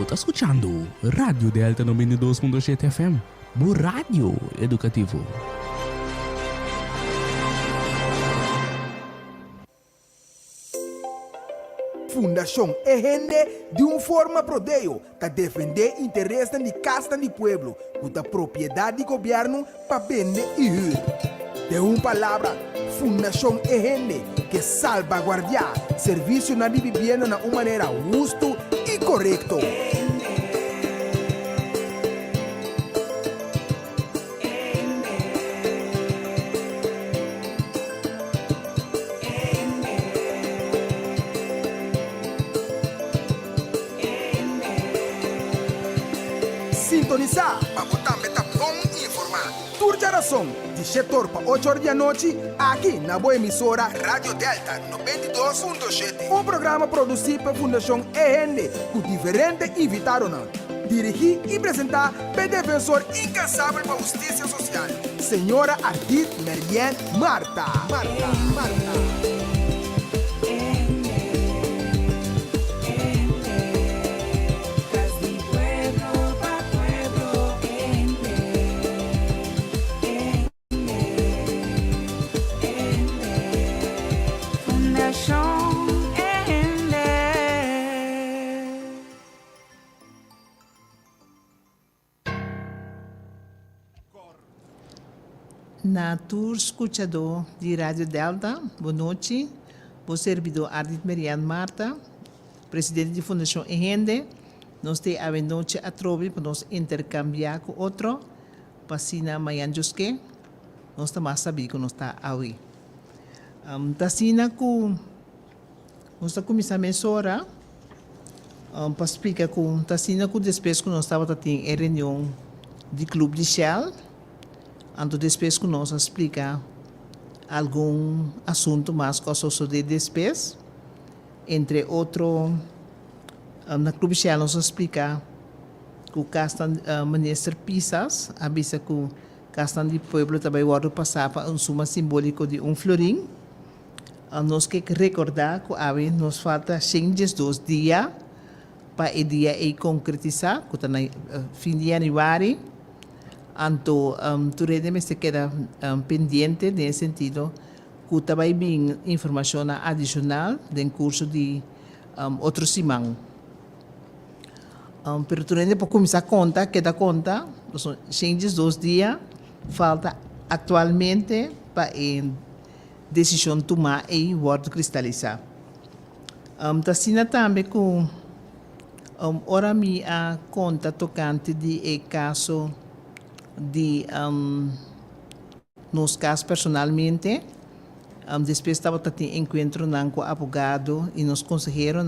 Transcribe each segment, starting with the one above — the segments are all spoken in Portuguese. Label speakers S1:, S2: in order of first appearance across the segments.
S1: está escuchando Radio Delta 92.7 FM, bu radio educativo.
S2: Fundação EGENDE de uma forma prodeio que defender interesses de casta do pueblo, com a propriedade de governo para vender e ir. De uma palavra, Fundação EGENDE que salvaguardia serviço na vivienda de uma maneira justa e correta. Sintonizar para botar meta bom e informar. Tour geração de setor para 8 horas da noite aqui na boa emissora Rádio Delta 92.7. Um programa produzido pela Fundação EGENDE com diferentes invitados. Dirigir e apresentar pelo defensor incansável para a justiça social, senhora Ardit Merien Marta.
S3: Na tour escuchador de Rádio Delta, boa noite. Vou servidor Ardit Merien Marta, presidente da Fundação EGENDE. Nós temos a noite a trobe para nós intercambiar com outro, para assim amanhã jusque. Nós estamos sabendo que nós está aí. Tasina com nós está começando a mensura, para explicar com tasina com depois que nós estava tendo a reunião do clube de Shell. Então, depois que nós explica algum assunto mais que o de despes, entre outros, na Clube Shell nós explica que o castan ministro Pisas, avisa que o castan do pueblo também vai passar para um suma simbólico de florim. Nós que recordar que nos falta 102 dias para o dia concretizar, que está no fim de janeiro. Então, tu me se queda pendiente nesse sentido, que também tem informação adicional do curso de outro semana. Pero tu para começar a conta, queda conta, são 102 dias, falta atualmente para a decisão tomar e o cristalizar. Assim também com ora a conta tocante de caso de nos casos personalmente, depois estava tendo encontro com o advogado e nos conseguiram,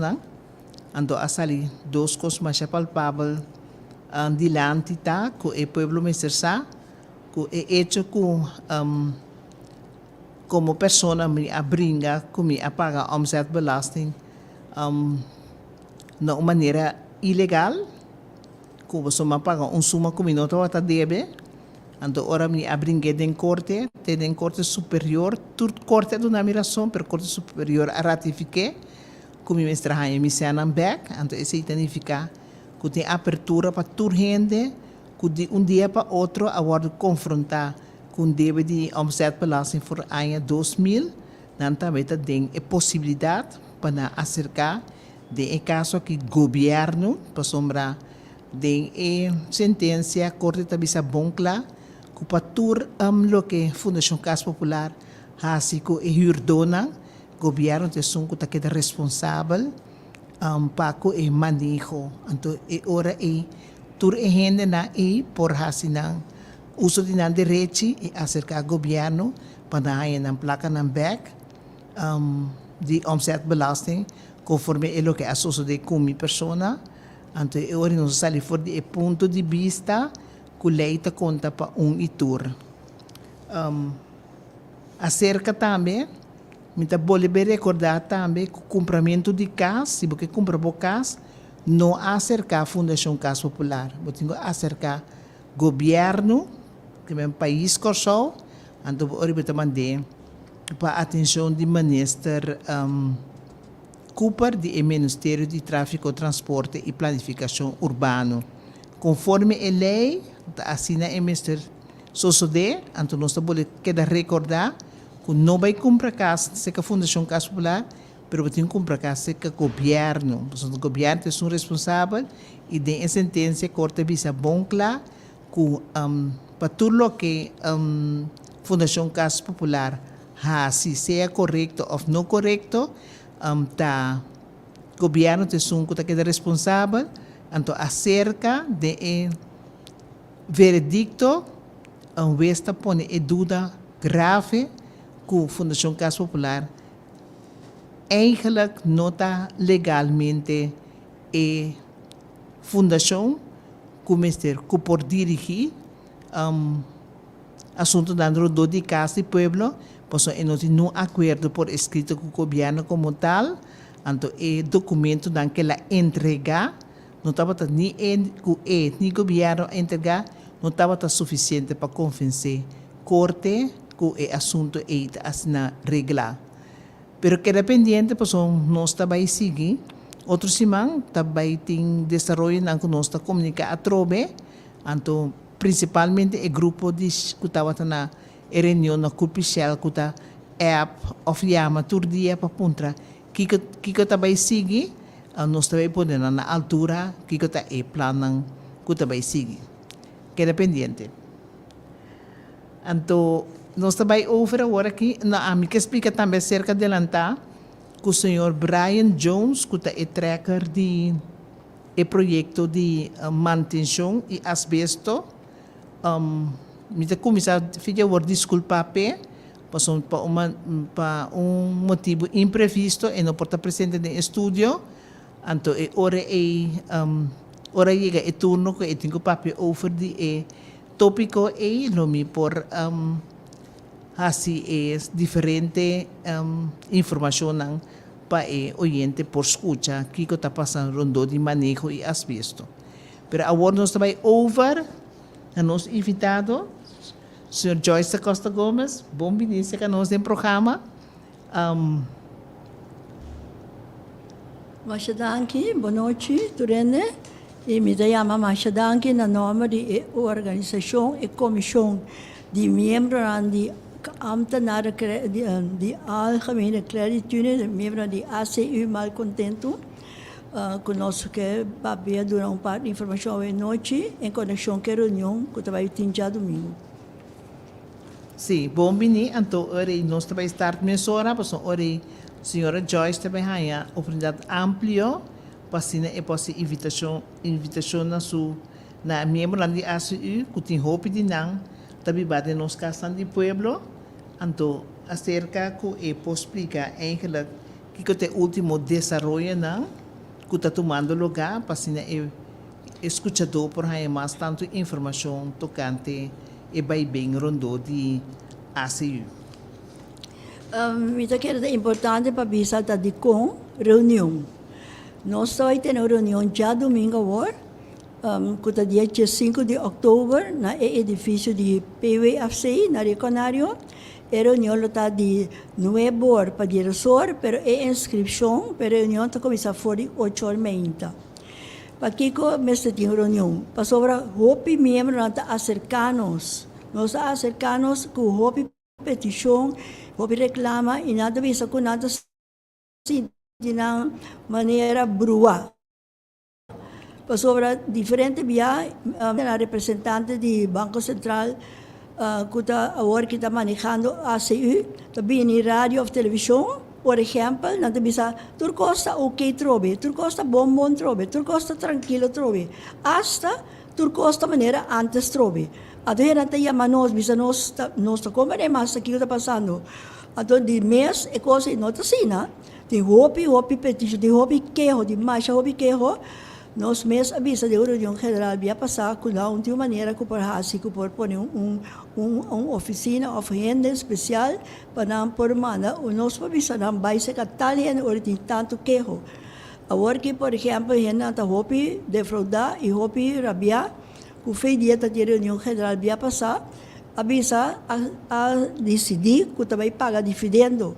S3: então a sair duas coisas mais palpáveis delante tá que o povo me será que é hecho com como pessoa me abringa que me apaga omzetbelasting de uma maneira ilegal, que você me paga suma que me não está deve. Então, ora me abringuei em corte superior, tudo corte de uma miração, pero corte superior a ratifique, que me extraia me sena back, então isso significa que tem abertura para toda gente, que de dia para outro agora confrontar com deve de omzetbelasting por ano 2000, não também tem a possibilidade para acercar de caso que governo para sombrar de sentença corte tabisa bom claro que para tur lo que Fundação Casa Popular assim que e hurdona governo te são que está responsável para que manejo então é hora tur gente na por assim uso de nan direito e acercar governo para na placa na back de omzetbelasting conforme é o que associa com minha pessoa. Então, eu não sei for de ponto de vista que a lei está conta para itur. Acerca também, me está bom recordar também que o cumprimento de casa, se você compra o casa, não acerca a Fundação Casa Popular, você tem que acercar governo, que é um país corso, então eu também para a atenção do ministro Cooper do Ministério de Tráfego, Transporte e Planificação Urbano. Conforme a lei, assina o Mr. Sosodé, então nós queda recordar que não vai comprar casa se a Fundação Casa Popular, mas vai comprar casa se o governo. O governo é responsável e de sentença corta visa bom claro que para tudo o que Fundação Casa Popular se seja correto ou não correto, o governo queda responsável então acerca de veredicto esta põe em dúvida grave que a Fundação Casa Popular eigenlijk não está legalmente a fundação que por dirigir assunto dentro de casa e pueblo, pois não tem um acordo por escrito com o governo como tal, então o documento que ela entrega não estava nem o governo entregar não estava suficiente para convencer a corte que o assunto é assim reglar. Pero que dependiente, pois nós também seguir. Outro semana também tem desenvolvimento na que nós comunica a trobe, então principalmente o grupo que estava na reunião na Curpicel, que está app of Yama todo dia para puntra, que também seguir, nós também podemos na altura que está o plano que também seguir. Que dependiente. Então nós também over agora aqui, a mim que explica também acerca de lantar que o senhor Brian Jones, que é o tracker de projeto de manutenção e asbesto, me começar a fazer desculpa para motivo imprevisto e não pode estar presente no estúdio, então ora chega o turno que eu tenho papel over de tópico e nome por assim é diferente informação para o oyente por escuta que está passando rondo de manejo e asbesto. Pero agora nós também over a nosso invitado, Sr. Joyce Costa Gomes, bom vinícia que nós no programa.
S4: Mashadanki, boa noite, Turene. E me chamo Mashadanki na nome da organização e comissão de membros de ambtenaren die algemene creditunie, membros de ACU Malcontento, conosco que vai dar parte de informação hoje noite em conexão com a reunião que vai ter já domingo.
S3: Sim, bom vinir. Então, hoje nós também estamos nessa hora, porque hoje a senhora Joyce também tem uma oportunidade ampla para a invitação na membro da ACU, que tem roupa de não, também vai nos casas de pueblo, então acerca que posso explicar que é o último desenvolvimento que está tomando lugar para o escuchador por aí mais tanto informação tocante e vai bem rondo de ACU.
S4: Isso é importante para avisar de com reunião. Nós vamos ter uma reunião já domingo agora, que é dia 5 de outubro, no edifício de PWFC, na Reconário. A reunião está de 9 horas para diretor, mas a inscrição para a reunião está começando às 8h30. Para que começa a reunião? Para sobre o membro acercar-nos. Nós acercar-nos com a petição, a reclama, e nada visa com nada de maneira brua. Para sobre diferente via, a representante do Banco Central, que está manejando a ACU, também em rádio ou televisão, por exemplo, não bisa tur costa ok trobe, tur costa bom trobe, tur costa tranquilo trobe, hasta tur costa maneira antes trobe. Ato yan natin yamanos, bisa nos como é mais aqui está passando. Ato de mês é coisa nota sina, de hopi peticho, de hopi quejo, de macha hopi quejo. Nos mês avisa de União Federal via passar com a última maneira que por assim que por pôr oficina of renda especial para não por mana o nosso avisa não vai ser catalien ou de tanto quejo. Agora que por exemplo renda tá hopi defraudar e hopi rabia que foi dia da União Federal via passar avisa a decidir que também paga dividendo.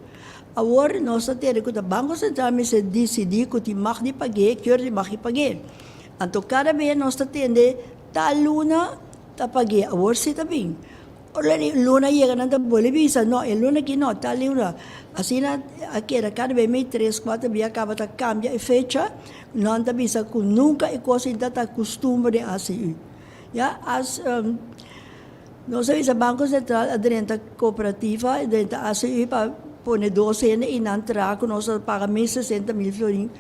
S4: Agora, nós temos que o Banco Central se decidir que o mag de pagar, que o mag de pagar. Então, cada vez nós temos tal luna ta pagar. Agora, se está bem. Ora, luna chega na Bolivia, não, é luna que não, tal luna. Assim, aqui, cada vez mais 3, 4 dias acaba de cambiar a fecha, não está bem, que nunca é coisa que está costume assim. Ja, nós sabemos que o Banco Central, a renta cooperativa, a renta ACU, para pôr 12 anos e não entrar, nós pagamos 60 mil florins.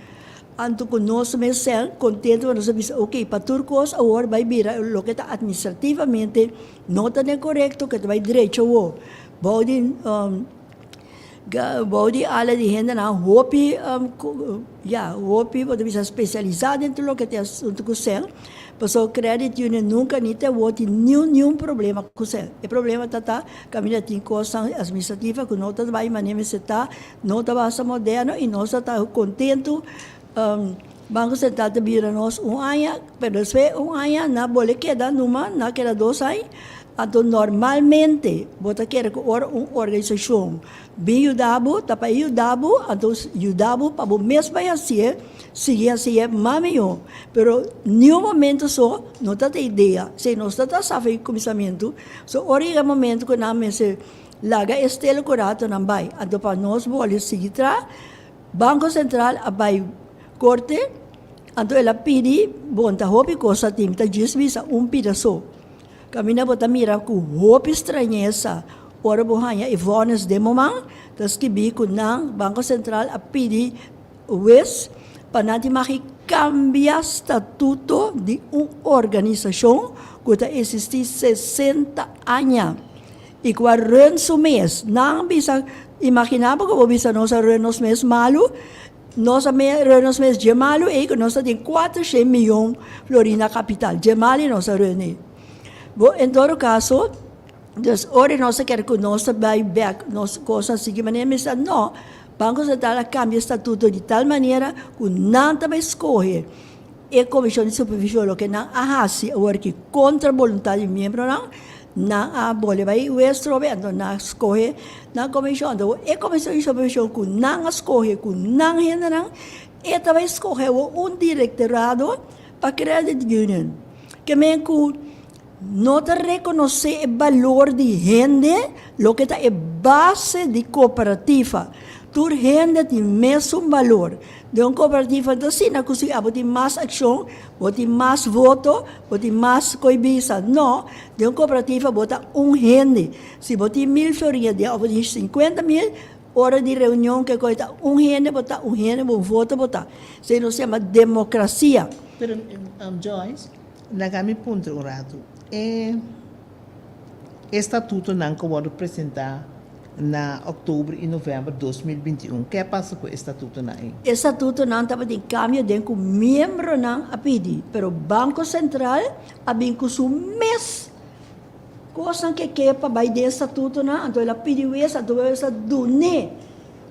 S4: Então, nós mesmos contentes, nós sabemos, ok, para turcos, agora vai vir, o que está administrativamente, não está correto, que vai direito, Body alla di gente na hopi hopi pode ser especializado dentro do que tem assunto com sen. Pessoal credit union nunca nem tem nenhum problema com sen. O problema tá caminha tem coisa administrativa que não tá vai maneira se tá não tá basta moderno e nós tá contento Banco Central te vira nós ano, pero se ano na bole queda numa na queda 2 anos. Então, normalmente, você quer que uma organização bem ajudada, para ajudar, então, ajudar para o mesmo assim, seguir assim, mais melhor. Mas, nenhum momento só, não tem ideia. Se não está sabendo o começamento, só o momento que nós laga estelo curato não vai. Então, para nós, vamos seguir atrás, Banco Central vai corte, então, ela pede, bom, tá roupa coisa, tem que desvisa pedaço. Kami na bota mira ku hope estranheza ora buhanya ivones de momang tas kibi ku nang Banco Central apidi wes panati makikambia statuto de organização que está existi 60 anos e que renso mês nang bisa imaginava que bisa nossa renos mês malu nossa renos mês de malu e que nossa tem 400 milhões florina capital de malu nossa rene. Bom, em todo caso, hoje nós queremos que nós vai back, nós coisas assim que maneira, mas não, Banco Central cambia o estatuto de tal maneira que não vai escolher a Comissão de Supervisão, que não arrase agora que contra a vontade do membro, não a bolha vai o estrobe, então não escolhe na Comissão, então a Comissão de Supervisão que não escolhe, que não ainda ela vai escolher diretorado para credit union, que meio que não reconhecer o valor de gente, o que está é base de cooperativa. Toda gente tem o mesmo valor. De uma cooperativa, então, se não conseguir, tem mais ação, tem mais voto, tem mais coibisa. Não, de uma cooperativa, bota gente. Se tem 1.000 florinhas, tem 50 mil, hora de reunião, que coisa, gente, voto, bota. Se não se chama democracia.
S3: Pero, Joyce, nagami punto um rato. Estatuto não que vou apresentar na outubro e novembro de 2021. O que passa com o estatuto não?
S4: Estatuto não estava de cambio dentro do membro não a pedir, pero Banco Central a bem com o mês coisa que quer para vai de estatuto não, então ela pediu essa do ne,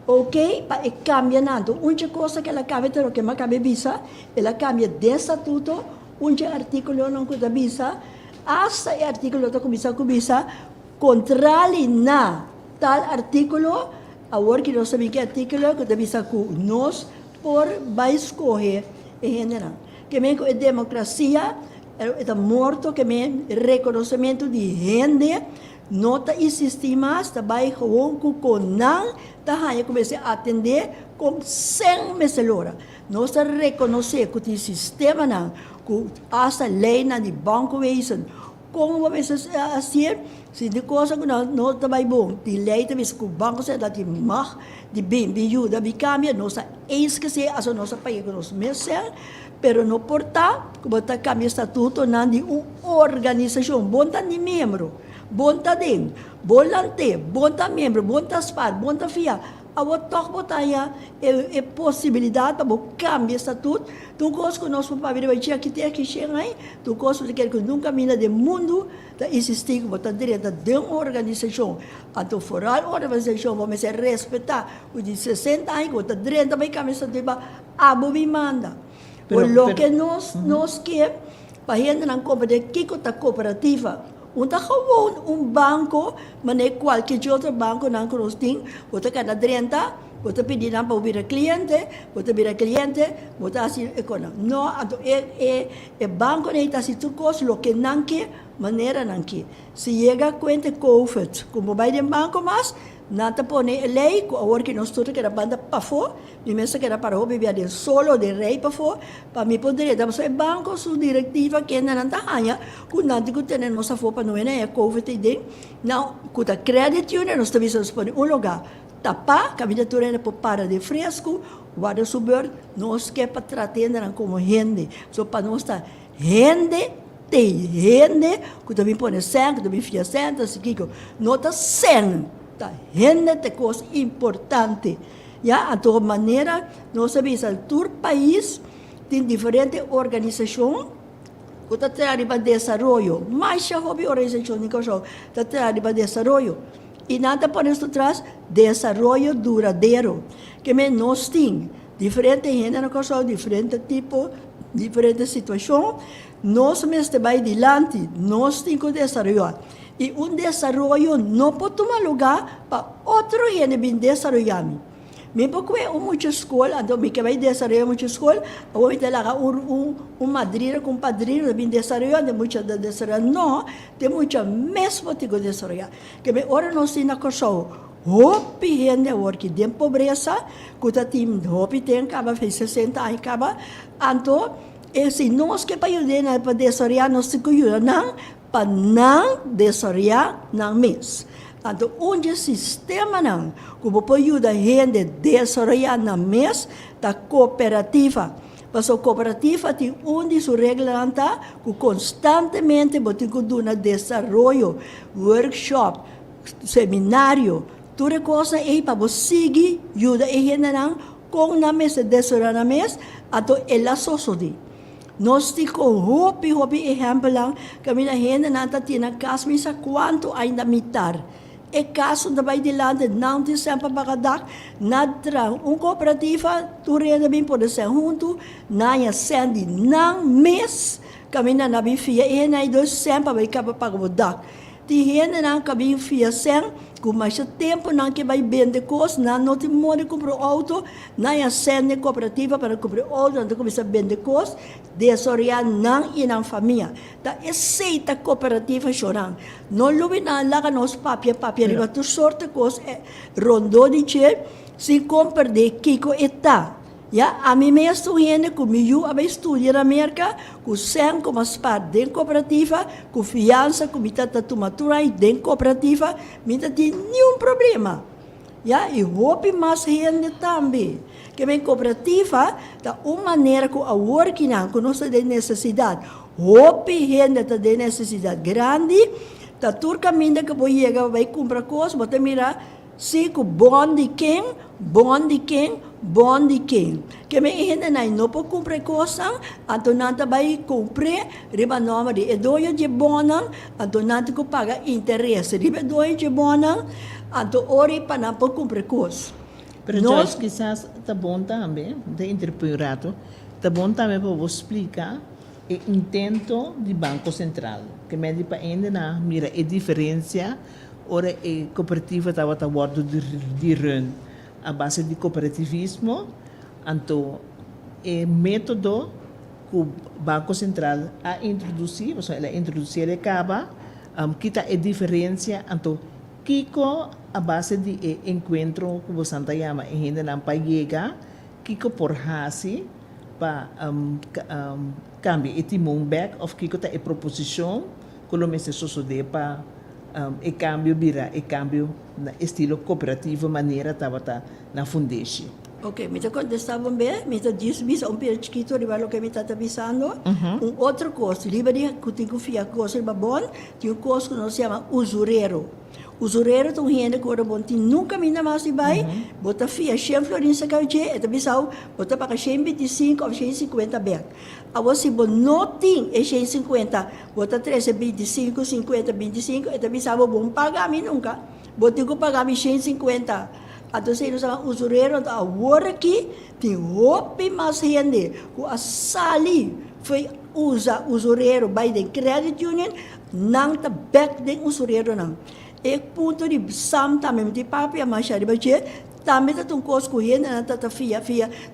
S4: ok? Para cambia não, então uma coisa que ela cabe ter que não cabe visa, ela cambia de estatuto, artículo não que visa hasta o artículo que começa contrari na tal artículo, agora que nós sabemos que artículo que deve ser nós por vai escolher em general. Que mesmo a democracia está morto, que mesmo reconhecimento de gente não está existindo mais, está vai com não, está começa a atender com 100 meselora. Nós está reconhecer que o sistema não hasta lei na de banco wezen. Como vamos fazer se de coisa que não está bem bom, de lei também que o banco se dá de mag, de bem, de ajuda, de cambia, nós esquecer as nossas país que nós mesmos, pero não portar, que botar cambia estatuto não de uma organização, bonta de membro, bonta de, volante, bonta membro, bonta spar, bonta fia. A toque botar a possibilidade para cambiar estatuto. Tu gosta que nós vamos ver que tem que chegar aí. Tu gosta de que nunca mina do mundo da existir botar direito de uma organização. Então fora a organização vamos ser respeitar o de 60 anos botar direito também cambiar estatuto para abomi manda. O que nós quer para gente não comprar que a cooperativa um banco, mas qualquer outro banco não nós tem, outra cada 30, bota pedir para o cliente, bota assim, não, o banco nem está se tu coisa, lo que não quer, maneira não quer. Se chega a conta COVID, como vai de banco mas, nata pone lei, a hora que nós todos que era banda para fora, e mesmo que era para o bebê de solo, de rei para fora, para mim poderia dar o banco, sua diretiva, que ainda não está ganha, quando nós temos a fora para não é COVID, não, quando a crédito, nós estamos disponíveis lugar, tapar, candidatura é para de fresco, guarda subir, nós que para tratar como gente, só para nós estar gente, que também põe sangue, que também fia sangue, assim que não está sangue. Gente é coisa importante. A tua maneira, nós sabemos que todo país tem diferentes organizações que estão trazendo para desenvolvimento. Mais já houve organizações que estão trazendo para desenvolvimento. E nada para nós traz desenvolvimento duradouro. Que nós temos diferentes gêneros, diferentes tipos, diferentes situações. Nós mesmos vai adiante, nós temos que desenvolver. E desenvolvimento não pode tomar lugar para outro gente bem desenvolvido. Mesmo porque muita escola, então me que vai desenvolver muita escola, eu vou ter lá madrinha com padrinho bem desenvolvido, tem muita desenvolvida, não, tem muita mesmo tipo de desenvolvida. Que agora nós temos na coisa, hope gente agora que tem pobreza, que tem acaba fez 60 anos acaba, então se nós que para ajudar para desenvolver, nós temos que ajudar para não desenvolver não mês. Então, onde o sistema não, como pode ajudar a gente a desenvolver não mês, da cooperativa. Mas a cooperativa tem onde se regulamenta, que constantemente tem que dar desenvolvimento, workshop, seminário, toda coisa aí para você seguir, ajudar a gente não, com na mês, desenvolver na mês, então ela só se nós temos hopi exemplo lang, kami na gente nata tinakas misa quanto ainda mitar. E caso na vai dilante, não tem sempre bagadak, nada cooperativa, tu renda bem pode ser junto, na sendi, não mês, kami na nabi fia, e na ido sempre vai capa pagadak. Ti gente não kami fia sem, com mais tempo não que vai vender coisas, não tem modo de comprar auto, não é sende cooperativa para comprar auto, não começa a vender coisas, desenvolver não e na família. Da aceita cooperativa chorando. Não lubi na laga nos papia, riba tu sorte coisas, rondou de che, se compra de kiko eta. A mim mesmo gente comigo a estudar na América, com sem como as parte de cooperativa, com fiança, com mita tatumatura de cooperativa, mita tem nenhum problema. E houve mais gente também. Que a cooperativa da uma maneira que a working que nós temos necessidade. Houve gente que tem necessidade grande, da turca minda que vai chegar vai comprar coisas, bota mirar se com bom de quem. Que me gente não pode comprar coisa, então nada vai comprar, riba nome de doio de bona, então nada que paga interesse, riba doio de bona, então ori para não pode comprar coisa.
S3: Pero nós quizás está bom também, de interpretado, está bom também para você explicar o intento do Banco Central, que me diz para ainda na mira a diferença, ora a cooperativa estava a bordo de run. A base de cooperativismo, então, é método que o Banco Central a introduzir, ou seja, ela introduzir e acaba, que está a diferença, então, Kiko, a base de encontro que você chama, e ainda não para chegar, Kiko por hasi, para cambiar e timon back, ou Kiko está a proposição, que o mesmo sucede para e cambio vira e cambio na estilo cooperativo maneira estava na fundação.
S4: Ok, me contestava bem, me disse um pouco chiquito de o que me está avisando. Outra coisa, livre que tem que fiar coisa bom, tem um coisa que nós chama usureiro. Usureiro tem gente que ora bom, nunca me na mais vai, bota fia 100 florins sa kauche, eta bisau, bota para 125 ou 150 bem. A você não tem 150, bota 13, 25, 50, 25, eta bisau bom pagar me nunca. Bota que pagar me 150. Então, se nós chamamos usureiro, agora aqui tem roupa mais gente, que a sali foi usa usureiro by the credit union, não está back de usureiro não. E ponto de sam também de papi a machar de também tá um coisa correndo na tata fia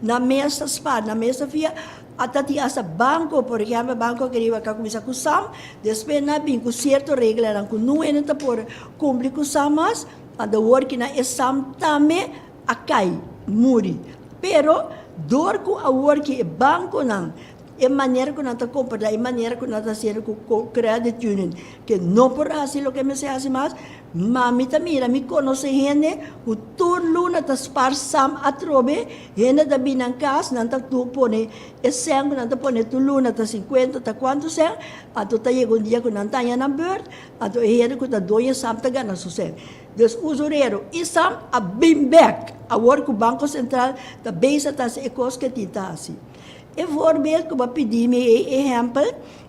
S4: na mesa spar na mesa fia atati asa banco por exemplo banco que riba ka começar com sam depois na bem com certo regra não com não é nada por cumprir com samas a do work na exam também acai muri pero dor com a work banco não é maneira que nós comprar, é maneira que nós fazer com credit union, que não por assim lo que me se hace mais, mami tamira me conhece gente, o turno na tas parsam atrobe, gente da binangkas, nanta tu pone, é sangue nanta pone tu luna ta 50 ta quanto sen, ato ta yego dia que nanta ya na bird, ato gente que ta doia sam ta gana susen. Dus usureiro, isam a bimbek, a work o Banco Central ta base ta se ecos que tita assim. E voorbeeld, como pedi me exemplo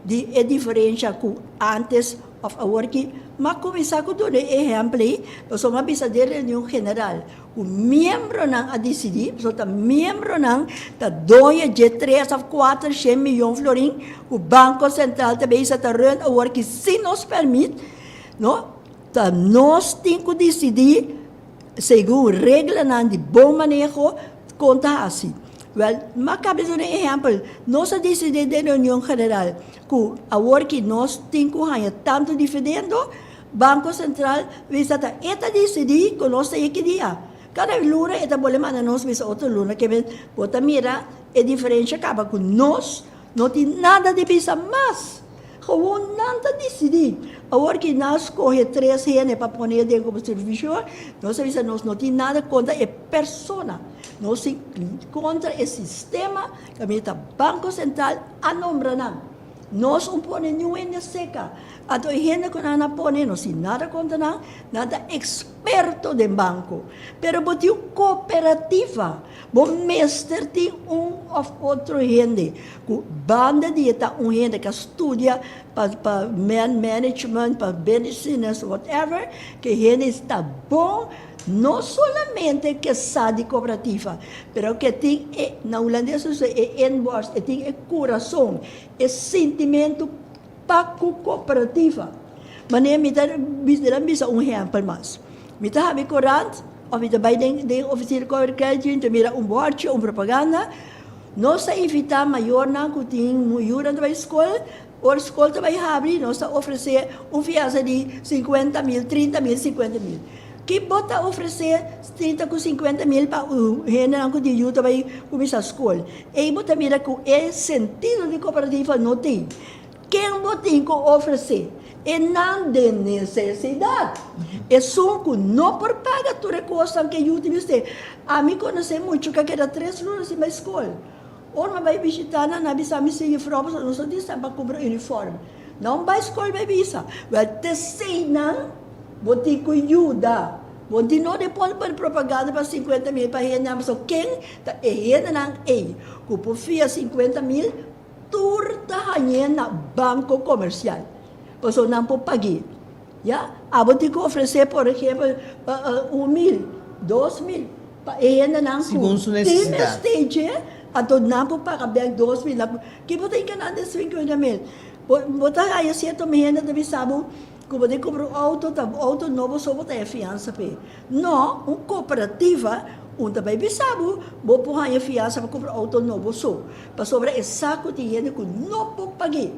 S4: de a diferença com antes of a working, mas começar com todo exemplo, nós somos bisa de reunião general, o membro não a decidir, só tá membro não tá doia de 3 a 4 milhões florim, o Banco Central também está reunindo a working se nos permite, não? Tá nós temos que decidir segundo regra não de bom manejo, conta assim. Well, macabe un exemplo, nós decidimos de reunião general que a work nós temos que ganhar tanto dividendo, Banco Central visa eta decidir que nós temos que dia. Cada luna eta boleh mana nós visa outra luna que vem bota mira a diferença acaba com nós não tem nada de bisa mais. Gewoon nada decidir. A work nós corre 3 reais para pôr dentro como supervisor, nós visa nós não tem nada contra a persona. Nós contra o sistema que a Banco Central a nombra não. Nós não põe nenhuma seca. A tua gente que não põe, não se nada contra não, nada experto de banco. Pero botiu cooperativa. Bom mestre tem of outro gente. Que banda de gente que estudia para management, para business, whatever, que gente está bom. Não somente que sabe cooperativa, mas que tem, na holandesa, é inbox, tem coração, é sentimento para cooperativa. Mas nem me dá exemplo mais. Me dá a corante, ou me dá bem oficina cooperativa, me dá bordje, propaganda. Nós evitamos maior na que tem maior na escola, ou a escola também abre, nós oferecer fiança de 50 mil, 30 mil, 50 mil. Que bota oferecer 30 com 50 mil para o gente que ajuda vai começar a escola. E bota mira que é sentido de cooperativa não tem. Quem bota que oferecer é não de necessidade. É só que não por paga tu recurso que ajuda você. A mim conhece muito que era 3 anos na escola. Ou vai visitar na bisa me seguir frobos não só disso para comprar uniforme. Não vai escola vai bisa. Vai te sei não Boti ko ajuda. Boti não depois para propaganda para 50 mil para gente, mas quem tá errando não é. Cupo fia 50 mil, turta hanya na banco comercial. Paso não pode pagar. Ya, a boti ko oferecer por exemplo 1.000, 2.000 para gente não.
S3: Segundo sua necessidade.
S4: Stage, ato não pode pagar 2.000. Que boti que não de 50 mil. Bota aí certo menina de bisabo. Como de comprar auto novo só botar a fiança pe. Não, cooperativa, também bisabo, vou pôr a fiança para comprar auto novo só. Para sobre esse saco de gente que não pode pagar.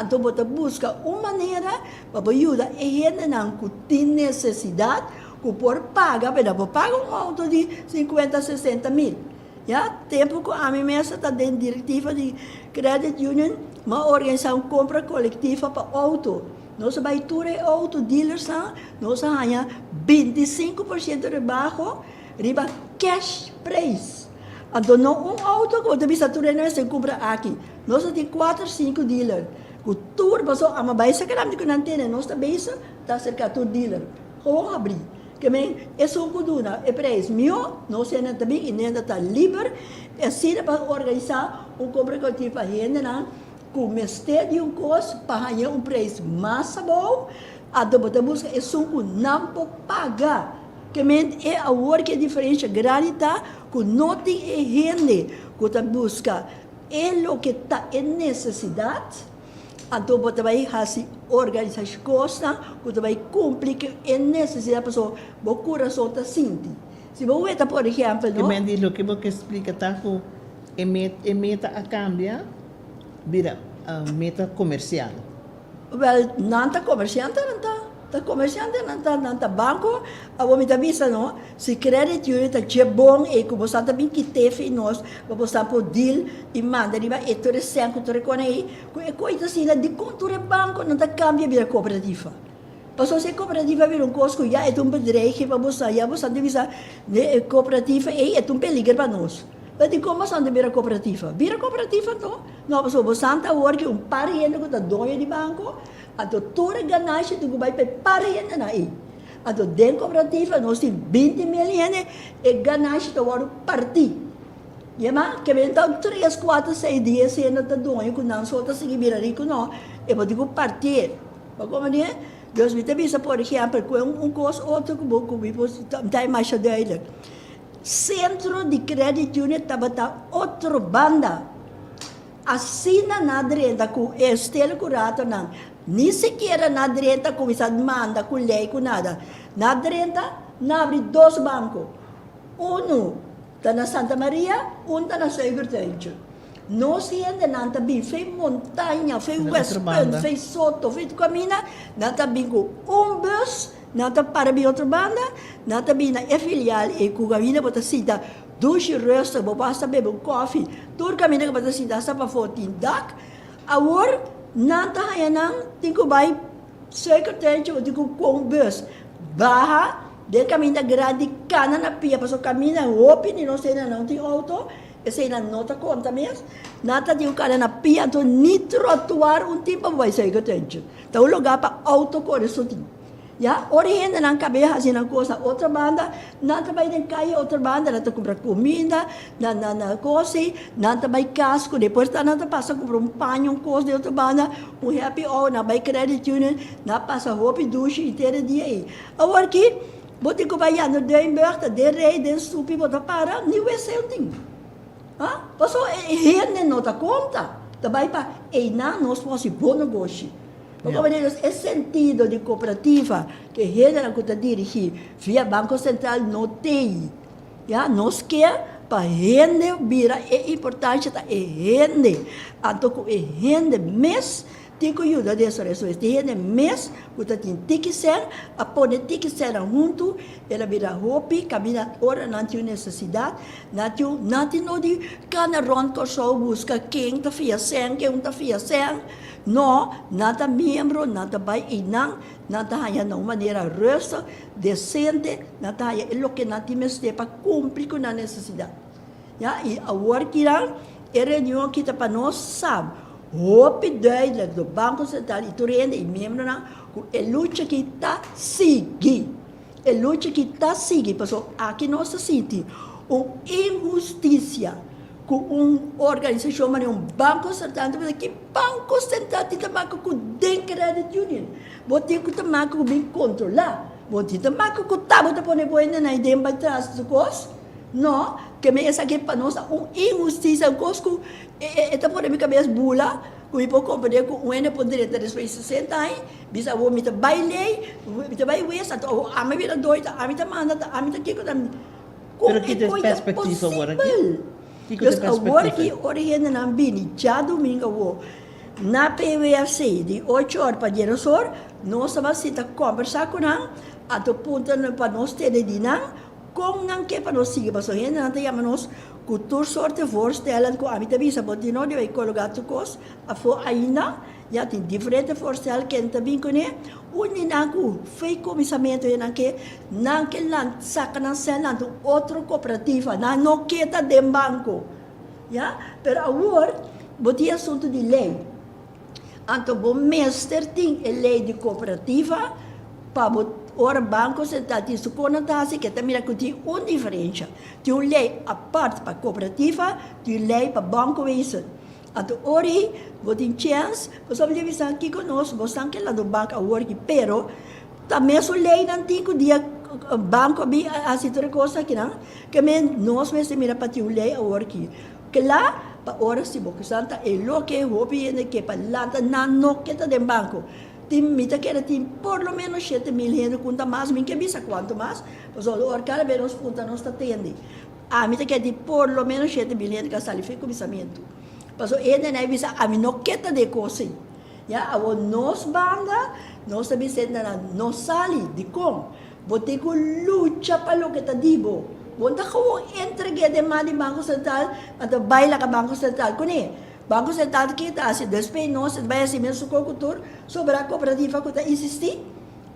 S4: Então, você busca uma maneira para ajudar a gente que tem necessidade, que pode pagar, para pagar auto de 50, 60 mil. Já, tempo que a minha mesa está dentro da diretiva de Credit Union, uma organização compra coletiva para auto. Nós vai ter auto dealers, nós ganhamos 25% de rebaixo, riba cash price. Então, não auto que você bisa ter não se compra aqui. Nós temos 4, 5 dealers. O tour, mas a mais que nós não temos, nós também está cerca do dealer. Como abrir? Que é só que duna, é preço meu, nós temos também, e ainda está livre, é assim para organizar compra coletiva para gente, com mestre de custo para ganhar preço mais bom, a dobra busca é só que não pode pagar. Que é a work é diferente, grande que não tem gente que busca é o que está em necessidade, a dobra vai fazer organizar as coisas, que vai cumprir que é necessidade, para o coração está sentindo. Se você está, por exemplo,
S3: Que
S4: não?
S3: men di lo que você explica tá com meta a cambia vira meta comercial.
S4: Well, nanta comerciante nanta comerciante nanta banco, a wo mi visa no, si credit union ta che bom e como santa bin ki tefe nos, vamos po deal e manda riba e tore senko tore kone e coisa sina di conture banco nanta cambia vira cooperativa. Paso se cooperativa vira costo ja é bedrijf vamos ja vamos visa ne cooperativa é peligro para nós. Mas de como são de vira cooperativa? Vira cooperativa não? Não, mas o Santa Orque pariente com a dona de banco, a doutora ganância do vai para pariente na aí. A do den cooperativa nós temos 20 milhões e ganância do ouro parti. E mas que vem então 3, 4, 6 dias se não tá dona com não só tá seguir vira rico não, e vou digo partir. Mas como é? Deus me avisa por exemplo com coisa outro que vou dar mais a dele. Centro de Credit Union estava outra banda. Assina na direita com estilo curato não. Nem sequer na direita com essa demanda com lei com nada. Na direita na abre 2 bancos. Está na Santa Maria, está na Segurtente. Nós ainda não também fez montanha, fez West Point, fez Soto, fez Camina, não também com bus. Nata para bi outra banda, nata bi na filial e ku gamina bota sita dushi resta bo basta bebe coffee, tur gamina bota sita sa pa 14 dak. Awor nata hayanang tinko bay secretary o tinko kong bus. Baha de camina grande cana na pia paso camina open ni no sei não tem auto. Essa na nota conta mesmo. Nata de cara na pia to nitro atuar tipo vai secretary. Então lugar para auto correção. Ya, origen ng kabeha sinang cosa outra banda, nanta bay den kaya outra banda, nanta comprar comida, na cosi, nanta bay casco, depois nanta passa comprar panho coisa de outra banda, happy hour na bay credit union, na passa hopi duche inteira dia aí. Agora aqui, bote ko bay ano de inberta, de rei, de stupi bota para, ni wese ting. Ha? Paso hen nota conta, tabay pa, na nós fosse bom negócio. É sentido de cooperativa que a coisa dirigir via Banco Central não tem. Já nós quer para rende vira é importante tá rende. Então com rende mês tem que ajudar dessa resolver. Rende mês o tá tem que ser a pode ter que ser junto ela vira hopi caminha ora não tem necessidade não tem no de cada ron que só busca quem tá fia sen quem tá fia sen. No, nada membro, nada vai inang, nada haya na maneira resta, decente, nada haya o que nada mesmo para cumprir com a necessidade. Ya, e a workirang, reunião que está para nós sabe, hope duidelijk do Banco Central e turende e membro na, a luta que está seguir, a luta que está seguir, porque aqui nós sentimos uma injustiça. Com organização, mas Banco Central, que Banco Central tem que tomar com den credit union, tem que tomar com bem controlar, tem que tomar com o tabo de pôr na ideia para trás do costo, não, que me essa aqui para nós injustiça, o costo, está por minha cabeça bula, com o pouco poder com o ene poderia ter respeito 60 anos, bisa o me bailei, me bailei, então a minha vida doida, a minha manda, a minha aqui com
S3: Pero que perspectiva agora aqui?
S4: Dus agora que origina na bini, já domingo na PWFC de 8 horas para 10 horas, nós vamos conversar com ela, até o ponto para nós ter de não, com não que para nós seguir, mas ainda não tem nós com toda sorte de voorstellen, com a minha visa, porque não deve colocar tu coisa, a for ainda, já tem diferentes voorstellen que também conhece, unin aku fei comissamento yan que não que lan saca na cena do outro cooperativa na no queda de banco ya pero agora botia assunto de lei anto bom mestre tem a lei de cooperativa para ora Banco Central tem su conotasi que também tem uma diferença tem uma lei a parte para cooperativa tem lei para banco wezen. Ato ori, botin chance, você vai dizer aqui conosco, você não quer lá do banco a work, pero também sua lei não tem que dia banco bi assim outra coisa aqui não, que nós mesmo mira para ter lei a work, que lá para ora se boca santa é lo que hopi que para lá não que tá de banco, mita que tem por lo menos 7 mil gente conta mais, minha que bisa quanto mais, pues o cada vez nos punta nos atende. A mita que tem por lo menos 7 mil gente que sali foi comissamento. Pues o ele não bisa a mim não queta de coisa. Ya, a nos banda, nós também na nos sali de com, bote com luta para lo que tá dibo. Bonta ko entregue de mali Banco Central, at baila ka Banco Central kuni. Banco Central kita si despe nós vai assim mesmo com cultura sobre a cooperativa que está existir.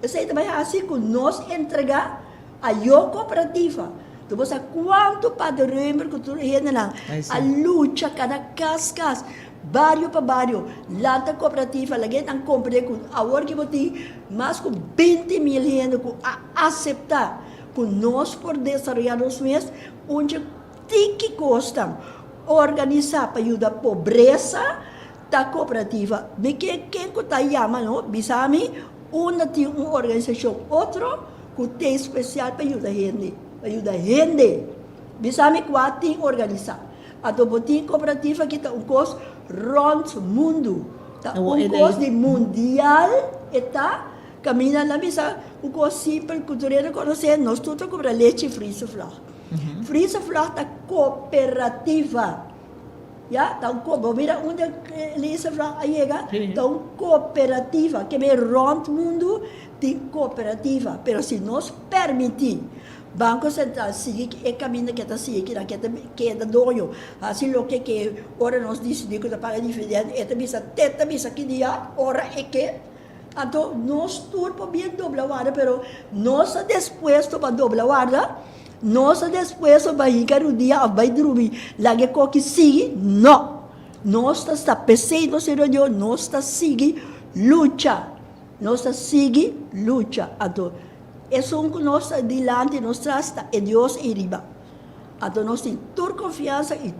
S4: Essa aí vai assim com nós entregar a cooperativa. Tu você quanto padrão para cultura ainda não. A luta cada cascas, barrio para barrio, lata cooperativa, lagi ang compre com a hora que boti mais com 20 mil gente com aceitar com nós por desarrollar os meses onde tem que custam organizar para ajudar a pobreza da cooperativa. Me quem que está chama, não? Bisami, uma tem uma organização, outro que tem especial para ajudar gente. Ayuda gente. Bisami quatro tem organizar. Ato botin cooperativa que está cos runs mundo. Tá cos de mundial eta camina lá bisa cos simples cultural conhecer nós tudo cobra leite frisa flor. Frisa flor tá cooperativa. Ya, tá mira onde lisa flor chega, tá cooperativa que me runs mundo tem cooperativa, pero se nós permitir Banco Central sigue que caminho que está seguindo, que é dono. Assim, o que ora nós decidimos que paga dividendo, teta bisa que dia, ora é que, então nós turpo bem dobla guarda, pero nós disposto para dobla guarda, nós disposto para ir o dia, vai dormir, lagi ko que sigue, não. Nós está pensando, senhor, nós está seguindo luta, nós está seguindo luta, então eso que nós adiante nos trasta é Deus e riba. Então nós temos toda confiança e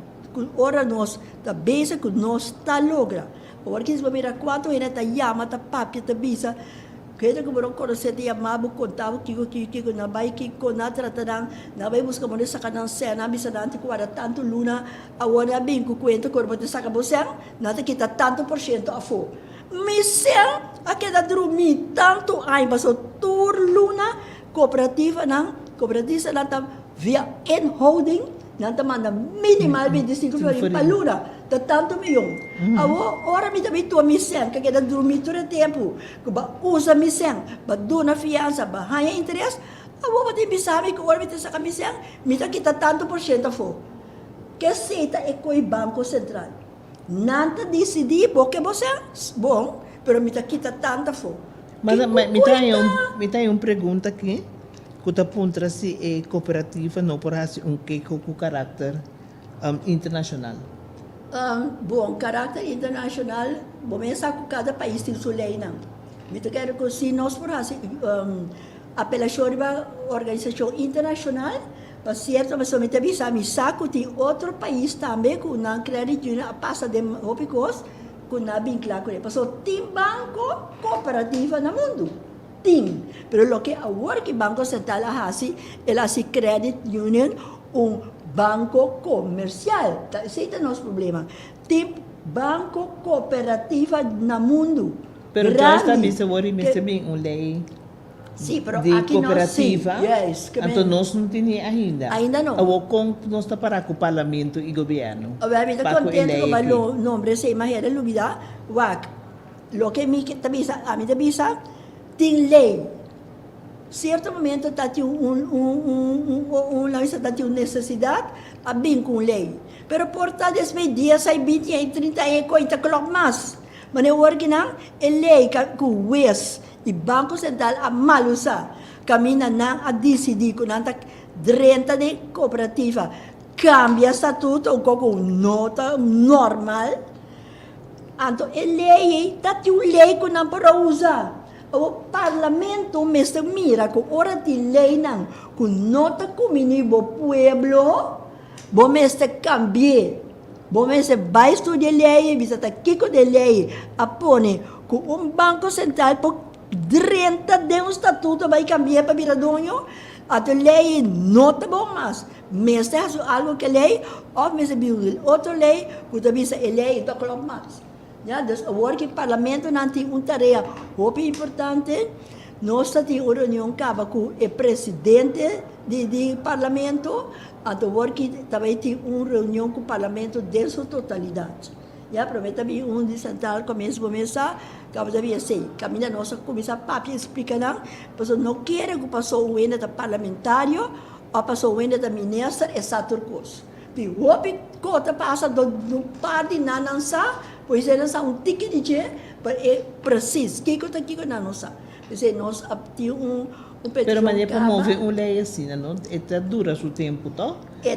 S4: ora nós está bem que nós está logra. Agora que se mira quanto ele está chama, está papi, está bisa, que ele como não conhece de amado contava que na vai que com na tratarão, na vai buscar monte sacanang cena, bisa nanti ko ada tanto luna, agora bem que cuenta corpo de saca você, nada kita tanto por cento a fo. Misel, aquela dormir tanto ai, mas o tur luna cooperativa não tá via enholding, não tá manda minimal 25 mil para luna, tá tanto milhão. Ora me também tua misel, que aquela dormir todo tempo, que ba usa misel, ba dona fiança, ba haya interesse, awo pati bisami que ora me sa misel, me tá kita tanto por cento fo. Que seita é coi Banco Central. Nanta decidi porque você bom, pero me quita tanta fo.
S3: Mas me tem uma pergunta aqui. Que tá aponta se é cooperativa não por que com caráter internacional.
S4: Bom, caráter internacional, bom, essa com cada país tem sua lei não. Me quero que se nós por apelação da organização internacional. Mas certo, mas somente avisa, me saco tem outro país também com não crédito a passa de hopicos com não vincula com ele. Passou tem banco cooperativa no mundo, tem. Pero lo que agora que Banco Central hace, ela se credit union banco comercial. Esse é o nosso problema. Tem banco cooperativa no mundo.
S3: Pero já está bem uma lei.
S4: Sim, pero
S3: de
S4: aqui
S3: cooperativa,
S4: não, yes,
S3: então nós não temos ainda.
S4: Ainda não.
S3: Ou com nós está para com o parlamento e governo.
S4: Obviamente, contente com o nome, se imagina, lubida, wak, lo que me tabisa, a mim tabisa, tem lei. Certo momento, tá tem uma necessidade, a bem com lei. Pero por tal desde dias, sai 20, 30, 40 clock mais. Mas eu acho que não, é lei que o West e Banco Central a malusa camina na a decidir com nanta 30 de cooperativa cambia estatuto com nota normal então a lei tá tem lei que não para usar o parlamento mesmo mira com hora de lei não com nota comunibo pueblo bom mesmo cambiar bom mesmo vai estudar lei bisa tá kiko de lei apone com banco central por 30 de estatuto vai cambiar para virar dono, a lei não está bom mais. Mas é algo que lei, ou mesmo outra lei, que também é lei, então coloca mais. Ja, dus work in parlamento nanti un tarea hopi importante. Nós temos uma reunião com o presidente do parlamento, a do work também tem uma reunião com o parlamento de sua totalidade. Já promete também de central começar, acaba de assim, caminha nossa começar papi explica mas não quer que passou o ene da parlamentário, ou passou o ene da ministro e saturcos. Pi hopi cota passa do par de nanansa, pois eles são ticket de preciso, que cota que nanansa. Porque nós temos
S3: Pero maneira promover uma lei assim, não? É dura o tempo, tá?
S4: Tem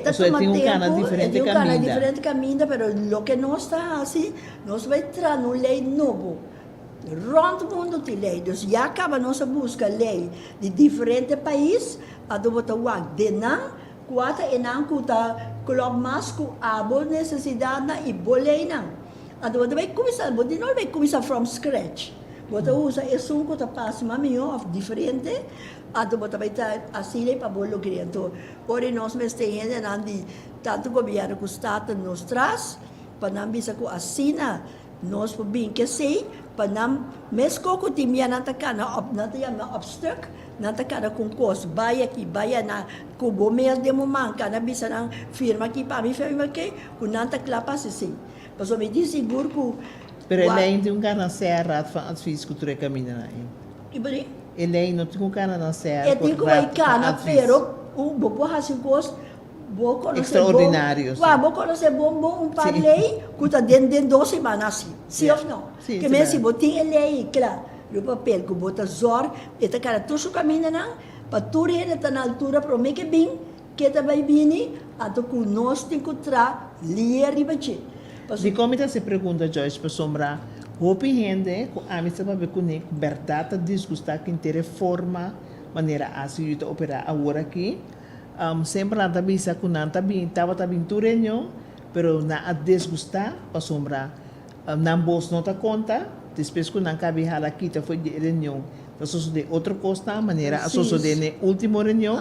S3: um canal diferente caminho.
S4: diferente caminho, pero lo que nós está assim, nós vai entrar numa lei novo. Rond o mundo tem lei, então já acaba nossa busca lei de diferentes países, a do botar o de não, quatro e não cuta, coloca mais com a boa necessidade na e boa lei não. A do botar vai começar, botar não vai começar from scratch. Bota usa esse um que está passando melhor, diferente, a do bota vai estar assim para bolo criado. Ora nós me estamos ainda tanto governo que o Estado nos traz, para não bisa que assina, nós por bem que sei, para não mesmo que timia não tá cana, não tá na obstacle, não tá cana com costo, vai aqui, vai na cubo mês de momento, cana bisa não firma aqui para mim firma que, que não tá claro para assim. Mas eu me diz seguro que
S3: Pero ele tem um canal cerrado para as físicas que caminham aí.
S4: Ibari?
S3: Ele não tem um canal cerrado.
S4: É tipo aí cana, pero o bobo assim gosto, vou conhecer
S3: extraordinário.
S4: Vou conhecer bom parlei, que tá dentro de 2 semanas assim. Sim ou não? Que mesmo se botin ele aí, claro, o papel que bota zor, eta cara tudo caminha não, para tudo ele tá na altura para mim que bem, que tá vai vir, ato que nós tem que tra ler ribache.
S3: De como se pergunta, Joyce, para sombrar, houve gente que a mim se vai ver com verdade desgostar que tem forma, maneira assim de operar agora aqui. Sempre não está bem, que não está bem, estava bem turenho, mas não a desgostar, para sombrar, não bolso não está conta, depois que não cabe hala aqui, foi de reunião. Então, de outra coisa, maneira, a de última reunião,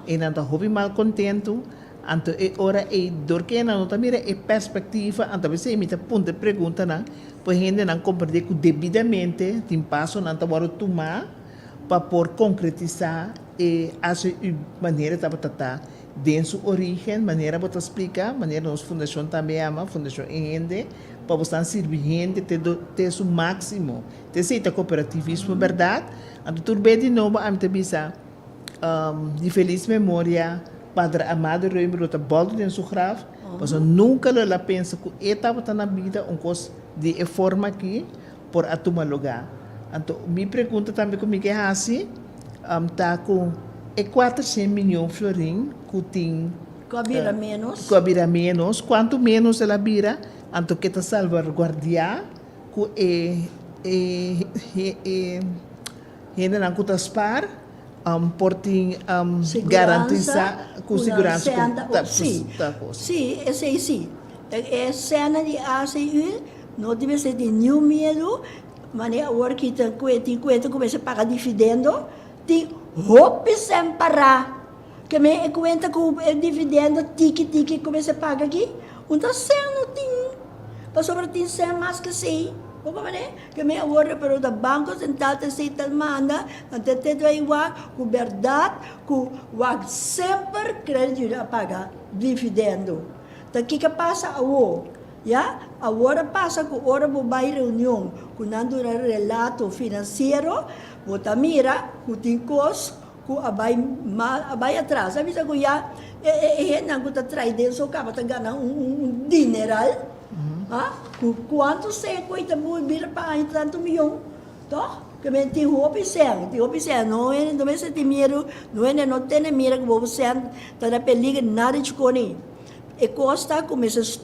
S3: e não está mal contento. Então, ora é dor que não está mira é perspectiva, então você imita ponto de pergunta não, pois gente não compreende que devidamente tem passo não está bora tomar para por concretizar e essa maneira tá para dentro sua origem, maneira para explicar, maneira nossa fundação também ama, fundação gente para você servir gente ter o máximo, ter seita cooperativismo, verdade? Então tudo bem de novo, a mim também de feliz memória. Padre Amado Rui Bruta boldo em sua grave, mas eu nunca lá pensa que estava na vida coisa de forma aqui por a tomar lugar. Então, me pergunta também comigo é assim, tá com 400 milhões de florins que tem cobira menos, quanto menos ela vira, então que está salvaguardiar que ainda não está spar. Por garantizar com segurança
S4: sim, esse sim. É cena de ACU, não deve ser de nenhum medo, mas é o que tem coisa começa a pagar dividendo, tem roupa sem parar. Que me conta com o dividendo, tique começa a pagar aqui, então cena não tem, mas sobre tem cena mais que sei. Que me agora pero da Banco Central te sei tal manda ante te doy wa com verdade com wa sempre crédito a pagar dividendo. Então que passa agora passa com hora vou vai reunião com nando relato financeiro bota mira com tem cos com abai atrás sabe se que já não que tá trai dentro acaba tá ganhando dineral. Quanto você coita vira para tanto milhão, tá? Que me tem roupa não é não é se tem dinheiro, não tem mira que você tá na peliga nada de cone. E costa começa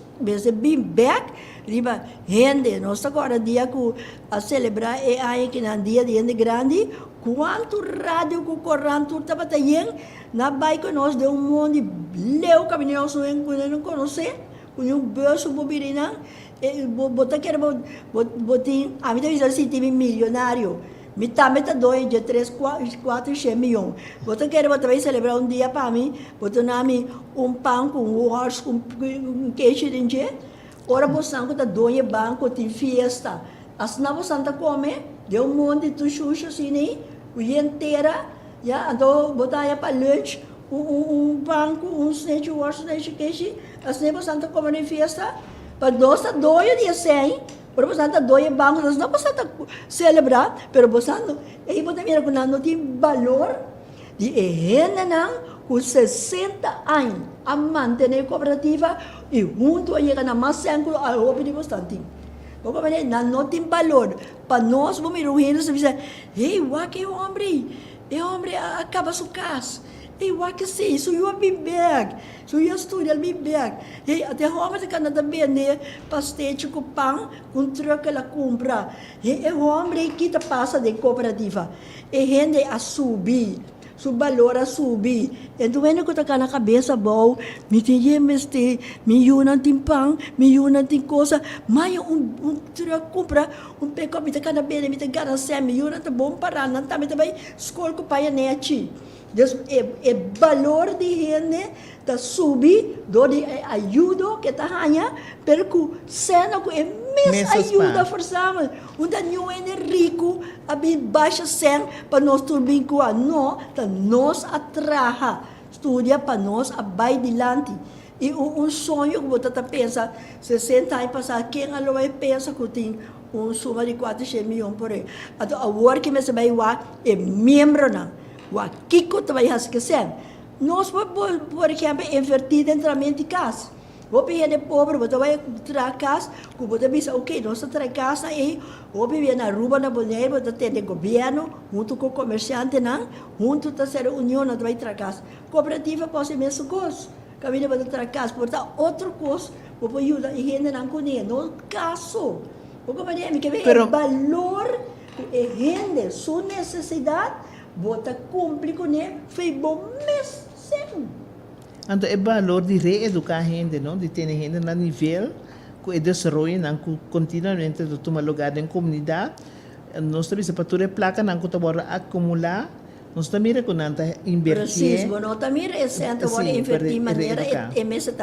S4: bem back, riba gente, nós agora dia que a celebrar é aí que na dia de gente grande, quanto rádio com corrente tá batendo, na bike nós deu monte leu caminhão não conhece. Com bolso bobirina, botar que era botin, a mim também já se tive milionário, me também tá dois de 3, 4, 6 milhões. Botar que era botar celebrar dia para mim, botar na mim pão com horse com queijo de Ora você não tá dois banco tem fiesta. As na você tá come, deu um monte de xuxa assim, o dia inteira, já andou botar para lunch, banco, snatch, snatch, que as na você tá come na fiesta, para nós tá dois dia sem. Pero você tá dois banco, nós não você tá celebrar, pero você não, aí você mira que não tem valor de gente não com 60 anos a manter a cooperativa e junto a chegar na mais século a roupa de bastante. Porque não tem valor. Para nós, vamos ir reunidos e dizer, hey, o que é homem acaba sua casa. Hey, o que é isso? Eu vou back. So eu estudo, eu vou back. Hey, até homem que não também né, pastel com pão, com troca ela compra. Hey, é homem que passa de cooperativa. E gente a subir. Su valor a subir. Então, quando eu estou na cabeça, bom, me tem me yun tem pão, me yun tem coisa, mas compra peco, me tem cada bem, me tem cada sem, me yun tem bom para, não tá, me também, escola com pai nete. É valor de gente da subir, do de ajuda que tá ganha, perco cena com é mesmo ajuda forçamos. Onde não é rico, a bem baixa sem para nós turbin com a não, tá nós atraha, estudia para nós a vai dilante. E sonho que você pensa, 60 anos passar, quem a vai pensa que tem suma de 400 milhões por aí. Então, a work que me vai é membro não. O Kiko também has que ser. Nós, por exemplo, invertir dentro da mente de casa. Vou pedir de pobre, você vai trazer casa, você diz, ok, nós trazer casa aí, vou pedir na rua, na boneira, você tem o governo, junto com o comerciante, não, junto com a união, nós vai trazer casa. Cooperativa pode ser mesmo coisa. Caminho para trazer casa, portanto, outro coisa, vou ajudar a gente não conhece, no caso. Porque me quer ver o valor que a gente, sua necessidade, bota cumprir com ele, foi bom mesmo.
S3: Então, é valor de reeducar a gente, não? De ter gente no nível que é desenvolvido, que continuamente toma lugar em comunidade. Nós também, se para tu placa, não que tu vai acumular, nós também reconhecemos invertir.
S4: Preciso, nós também recente, vamos invertir de maneira, é mesmo,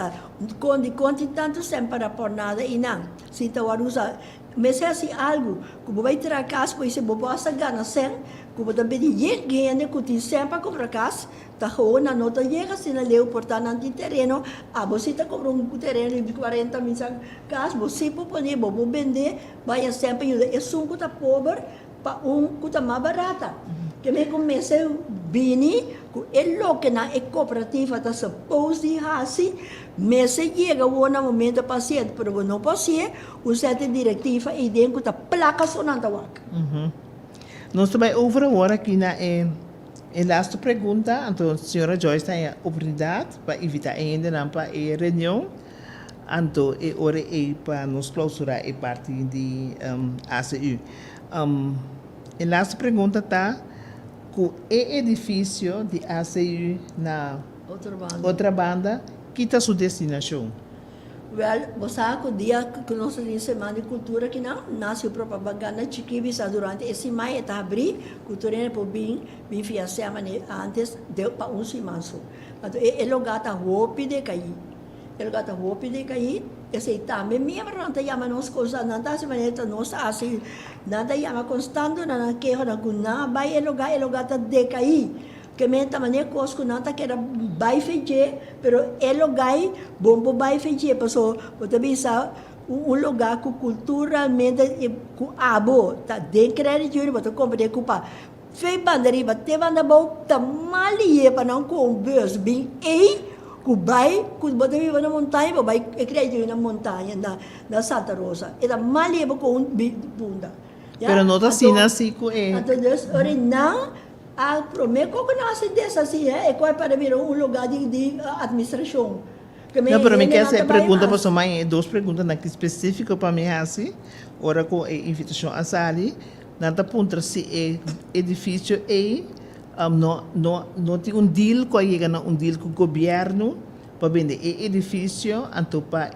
S4: com tanto sempre para por nada, e não, se tu vai usar, mas é assim algo, que vai ter casa, pois você vai ganhar sem, que também gente que tem sempre para comprar casa, tá na nota chega se na leu portar no terreno, você tá comprar terreno de 40 mil casa, você pode poner, vou vender, vai sempre ajudar, é só que tá pobre, para que tá mais barata. Que me comecei bini, que é louco na cooperativa tá supposed de assim, mas chega o momento paciente, pero não paciente, o certo diretiva e dentro da placa sonando wak.
S3: Nós também over agora aqui na laatste pergunta, então a senhora Joyce tem a oportunidade para evitar ainda não para a reunião, então é hora para nos clausurar a parte de ACU. A laatste pergunta está que o edifício de ACU na outra banda, que está sua destinação?
S4: Well, você que o dia que nós temos semana de cultura que não nasce a propaganda chiquibisa durante esse mês está abrir cultura por bem via semana antes deu para semana só. Então é lugar está roupa de cair, é lugar está roupa de cair. Esse também membro não está chamando as coisas não está se maneira nós assim não está chamando constante não que hora que não vai é lugar está de cair. Que menta maneira coisa que não está que era vai fazer, pero é lugar bom vai fazer, passou você pensa lugar que culturalmente com abo tá de crédito você compra com pa fez bandeira te banda bom tá malie para não conversa bem e que vai que você vive na montanha vai crédito na montanha na Santa Rosa e tá malie com bunda.
S3: Pero não está assim que é.
S4: Então não a prometo que não se dessa assim é qual para vir lugar de administração.
S3: Não, pero me quer fazer pergunta para sua mãe, duas perguntas aqui específicas para mim assim, ora com a invitação a Sali, nada ponto se é edifício não tem deal com a deal com o governo para vender edifício, então para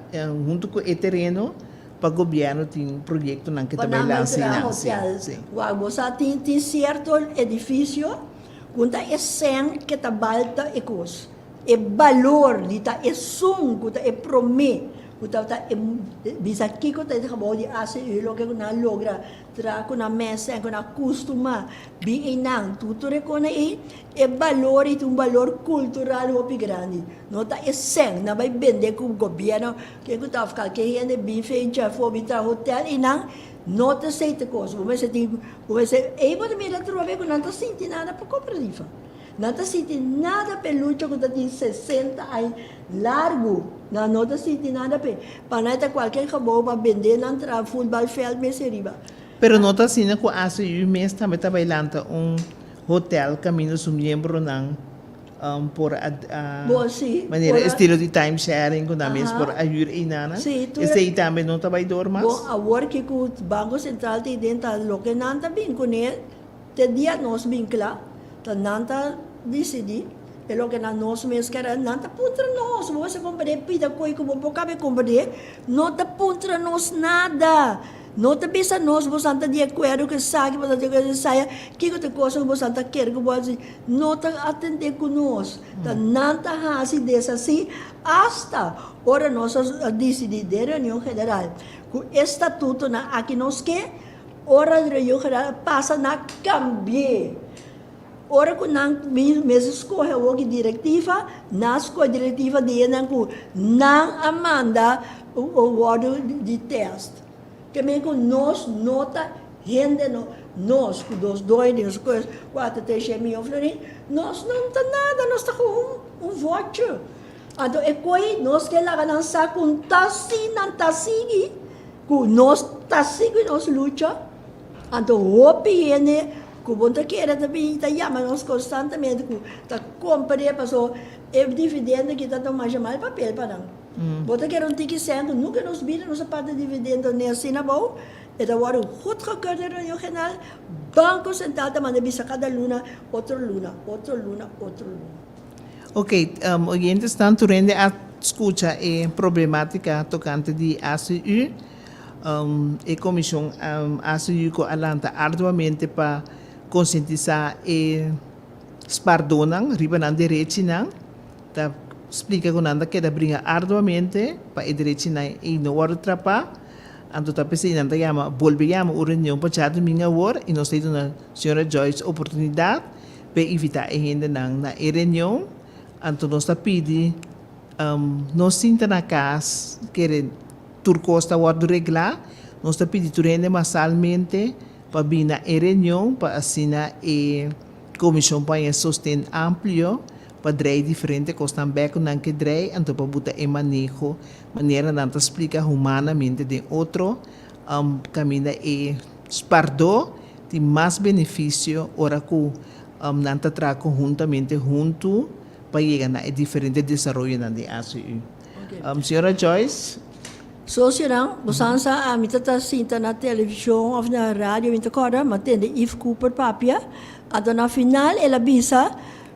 S3: junto com o terreno para o governo tem projeto não que também lá assim.
S4: Você tem certo edifício, quando é sem que tá balta e coisa, é valor de tá é som que tá é promê, Kutata bisa kiko tayo kabo di ACU lo kaya na logra tra ko na mesa ko na costuma bi inang tuture ko na valori un valor cultural o grande nota seng na bay bende ko gobyerno kaya ko tafka kaya hindi bifeja fo bita hotel inang nota sei te cose come se ebo de mira trove ko nanta sinti nada pa cooperativa nanta sinti nada pelucho ko tati 60 ay largo na nota sinti nada pe panata qualquer cabo pa bende nan tra football field meseriba.
S3: Pero nota sina ko ACU mes também está bailando hotel caminho sum membro ng por
S4: Bom, sim.
S3: maneira
S4: Por
S3: estilo de time sharing com mes por ayur inana.
S4: Sim, tu
S3: Esse aí também não está vai dormir.
S4: Bom, a work que o Banco Central te dentro lo que nanta bin com ele te dia nos vincula ta nanta decidi e lo que na nos mes cara nanta puntra nos você comprar pida coi como bocabe comprar não ta puntra nos nada. Nota bisa nos bosanta de acordo que sabe para dizer que saia que te coisa que bosanta quer que você nota atender conosco tá nanta hasi dessa assim hasta ora nós decidir de reunião geral com estatuto na aqui nós que ora de reunião geral passa na cambiar ora com nang meses escolhe o que diretiva nas co diretiva de nang amanda o word de teste que mesmo nós nota gente nós com dos dois coisas 4 3 mil florins nós não tá nada nós tá com voto então é coi nós que lá não sa com tasigi com nós tasigi nós luta então o piene com bom que era também tá chama nós constantemente com tá comprar passou é dividendo que tá tomando mal papel para não Bota que era tiki sendo, nunca nos viram nos parte de dividendo nem assim na boa. E da hora goed gekeurde reunião geral, Banco Central também bisa cada luna, outro luna.
S3: Ok, oyentes estão turende a escuta a problemática tocante de ACU. A comissão ACU co alanta arduamente para conscientizar e spardonang, ribanan direito nang, tá explica que nada que brinca arduamente para o direito na e não hora trapa anto tá pensando nada chama volvemos a reunião para já domingo hora e nós temos na senhora Joyce oportunidade para evitar a gente na reunião anto nós tá pedi nós sinta na casa que turcosta hora do reglar nós tá pedi turende massalmente para vir na reunião para assinar a comissão para sostén amplio para drei diferente costan beco nan que drei anto para buta e manejo maneira nanta explica humanamente de outro caminho e spardo de mais benefício ora que nanta tra conjuntamente junto para chegar na diferente desenvolvimento na de ACU. Senhora Joyce.
S4: So sirang, busan sa mitata sinta na televisyon of na radio mintakora matende if Cooper papia ato na final ela bisa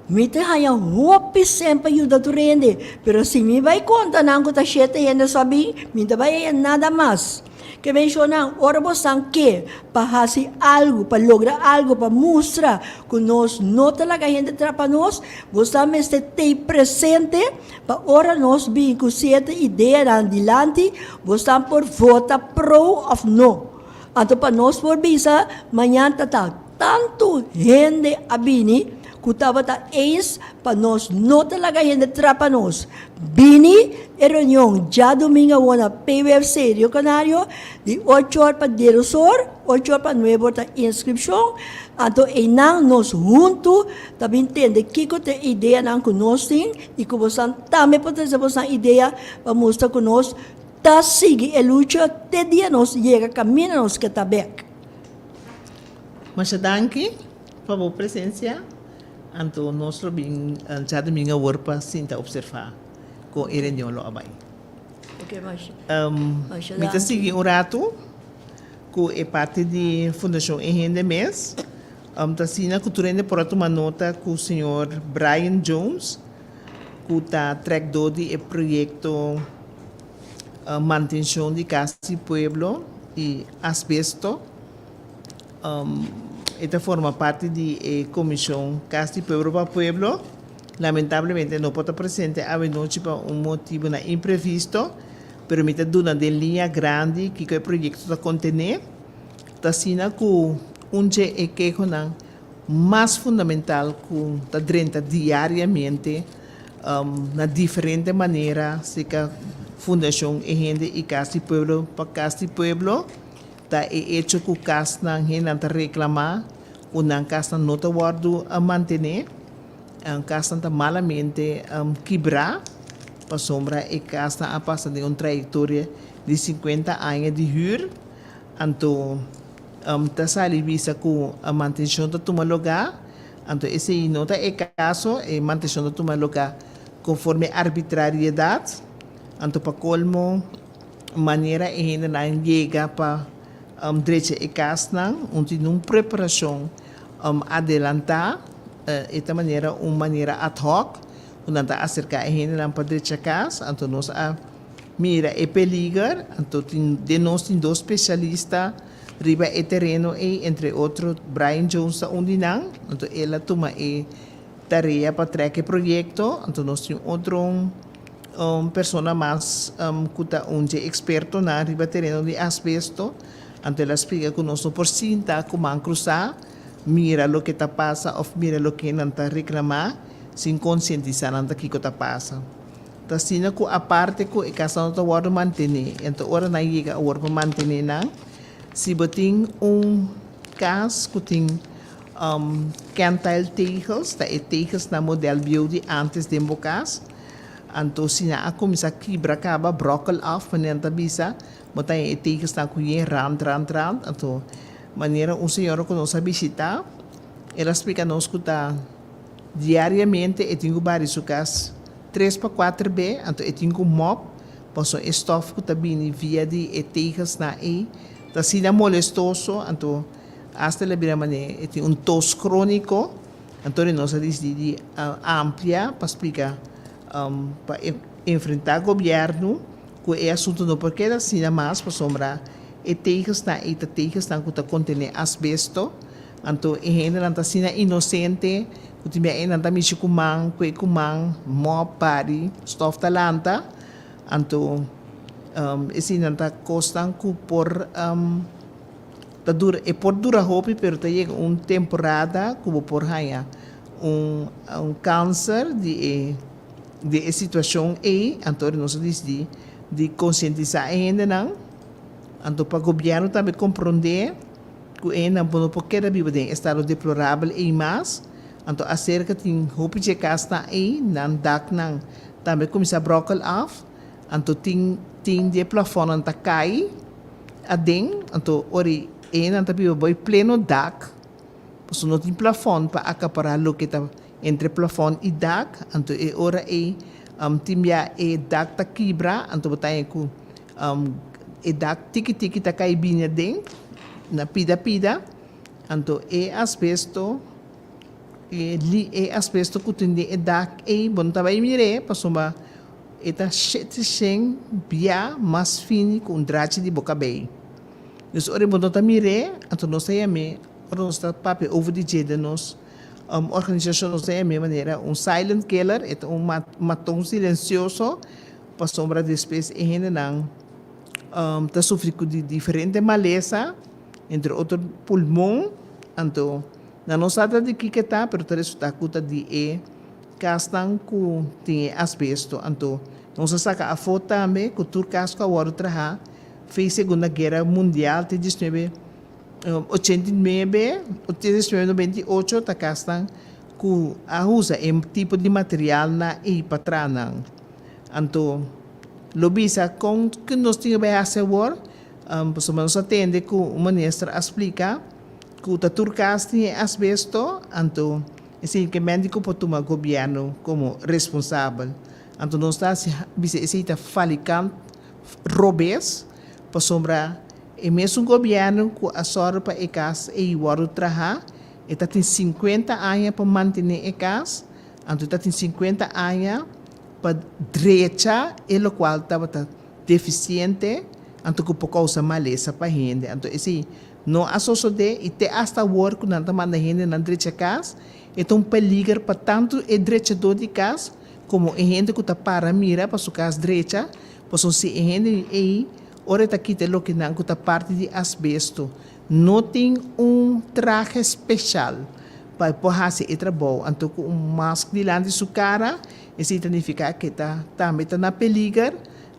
S4: Mite haya hopi sempre ayuda tu rende. Pero si mi vai conta nang ko ta 7 yenda sabi, minta vai nada más. Que menciona, ora bosang que pahasi algo, pa logra algo, pa mostra que nós não talaga gente trapa nós, bosang este te presente, pa ora nós bem com certa ideia na dilante, bosang por vota pro of no. Anto pa nós por bisa, manhã tata, tanto gente abini, kutaba ta eens pa nós não talaga gente trapa nós. Bini e reunião já domingo na PWFC Rio Canário de 8 horas para 10 horas, 8 horas para 9 horas da inscrição. Então, nang nós juntos também entende que tem ideia nang conosco e que você também pode ter essa ideia para mostrar conosco tá sigue a luta até dia nós chega caminho nós que tá bem.
S3: Mas danke por a presença. Anto nós bem já domingo hora para sinta observar com a reunião lo abay.
S4: Okay, mas.
S3: Mita sige um rato com a parte de Fundação Ehende Mes. Ta sina culturende por uma nota com o senhor Brian Jones, que tá track de projeto manutenção de casa e pueblo e asbesto. Esta forma parte de comissão Casa e Pueblo para Pueblo. Lamentavelmente não pode presente a noite por motivo na imprevisto, permite duna de linha grande que o projeto está contener, está sina que onde é que mais fundamental que está drenta diariamente na diferente maneira se que a Fundação Ehende e Casa de Pueblo para Casa de Pueblo está hecho que o casa não está reclamar ou não casa não está guardo a manter a casa está malamente quebrar para sombra e casa a passar de uma trajetória de 50 anos de huur então está sali visa que a manutenção está tomando lugar então esse não é caso a manutenção está tomando lugar conforme arbitrariedade então para colmo maneira ainda não chega para direito e casa onde não preparação adelantar esta maneira uma maneira ad hoc onde está acerca ainda não para direito casa então nós a mira e peligar então de nós tem dois especialistas riba e terreno e entre outros Brian Jones onde não então ela toma e tarefa para trazer projeto então nós temos outro persona mais que está onde experto na riba terreno de asbesto então ela explica que nós por cinta como cruzar mira o que está passa ou mira o que não está reclamar sem conscientizar o que está passa então assim que a parte que a casa não está guarda manter então ora não chega a guarda manter não se botem caso que tem cantil tegels tá e tegels na modelo beauty antes de embocas então se na começa a quebrar acaba broccoli off maneira bisa botem e tegels na cuie rand então maneira senhora que nos visita ela explica nos que tá diariamente e tenho vários casos 3 para 4 b então eu tenho mop posso estof que tá vindo via de e tegels na e tá sina molestoso então hasta la vida maneira tem tos crônico então nós diz de amplia para explicar para enfrentar o governo que é assunto não porque da sina mais para sombra e tegels na que está contendo asbesto então ainda não está sina inocente que também ainda está mexer com mop pari stof talanta então esse não está custando por por dura hope pero chega uma temporada como por haya câncer de situação e então nós diz de conscientizar ainda não então para o governo também compreender que ainda não pode viver em estado deplorável e mais então acerca de hope de casa aí não dá não também começa a broccoli off então tem de plafond anta cai adem então ori anta piu boy pleno dak pois não tem plafond para acaparar o que está entre plafond e dak então é ora timia e dak ta quebra então botai com e dak tiki ta cai bem adem na pida então é asbesto e asbesto que tem de dak e bom também mire passou eta shetisheng bia mas fini com drate de boca bem. Nós ore bonota mire, anto nós me nós está pape over the jede nos organização nós maneira silent killer, et matão silencioso para sombra de espécie e ainda não tá sofrendo de diferente maleza, entre outro pulmão, anto na nossa de que tá, pero tá resulta cuta de castan ku tinha asbesto anto não se saca a foto também que o turcasco agora traha fez Segunda Guerra Mundial de 1989 98 ta castan ku a usa tipo de material na e patranang anto lobisa com que nós tinha bem a ser pois nós atende que o ministro explica que o turcas tinha asbesto anto assim que médico pode tomar governo como responsável. Então não está se está falicando robes para sombra e mesmo governo que a sorte para casa e o outro trabalhar está tem 50 anos para manter a casa então está tem 50 anos para direita e o qual estava deficiente então que por causa maleza para gente então assim não associo de e te hasta work não está mandando gente na direita casa então peligro para tanto o direito de casa como a gente que está para mira para sua casa direita Posso se gente aí, ora tá aqui lo que não tá parte de asbesto. Não tem traje especial para fazer esse trabalho. Então, com máscara diante de sua cara, isso significa que também está na perigo.